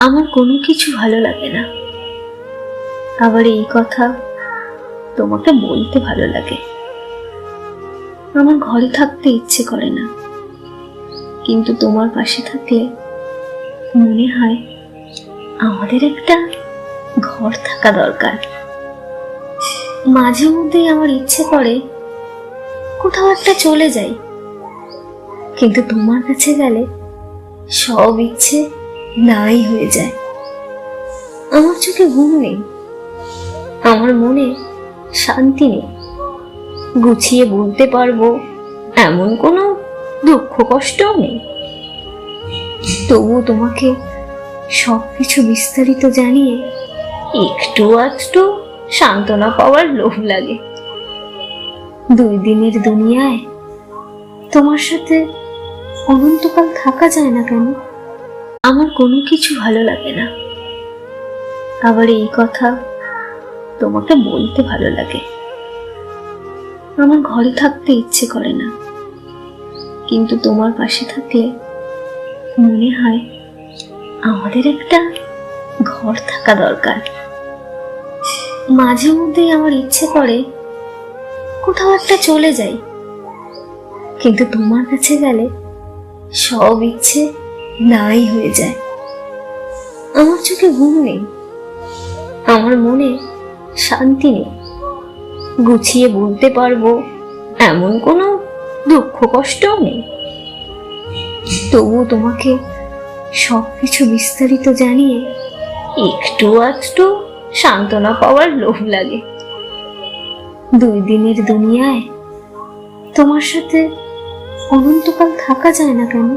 আমার কোনো কিছু ভালো লাগে না, আবার এই কথা তোমাকে বলতে ভালো লাগে। আমার ঘরে থাকতে ইচ্ছে করে না, কিন্তু তোমার পাশে থাকলে মনে হয় আমাদের একটা ঘর থাকা দরকার। মাঝে মধ্যেই আমার ইচ্ছে করে কোথাও একটা চলে যাই, কিন্তু তোমার কাছে গেলে সব ইচ্ছে নাই হয়ে যায়। আমার চোখে ঘুম নেই, আমার মনে শান্তি নেই। গুছিয়ে বলতে পারবো এমন কোনো দুঃখ কষ্টও নেই। তবু তোমাকে সবকিছু বিস্তারিত জানিয়ে একটু আধটু সান্ত্বনা পাওয়ার লোভ লাগে। 2 দিনের দুনিয়ায় তোমার সাথে অনন্তকাল থাকা যায় না কেন? আমার কোনো কিছু ভালো লাগে না, আবার এই কথা তোমাকে বলতে ভালো লাগে। আমার ঘরে থাকতে ইচ্ছে করে না, কিন্তু তোমার পাশে থাকলে মনে হয় আমাদের একটা ঘর থাকা দরকার। মাঝে মধ্যেই আমার ইচ্ছে করে কোথাও একটা চলে যাই, কিন্তু তোমার কাছে গেলে সব ইচ্ছে নাই হয়ে যায়। আমার চোখে ঘুম নেই, আমার মনে শান্তি নেই। গুছিয়ে বলতে পারবো এমন কোনো দুঃখ কষ্টও নেই। তবু তোমাকে সবকিছু বিস্তারিত জানিয়ে একটু আধটু সান্ত্বনা পাওয়ার লোভ লাগে। 2 দিনের দুনিয়ায় তোমার সাথে অনন্তকাল থাকা যায় না কেন?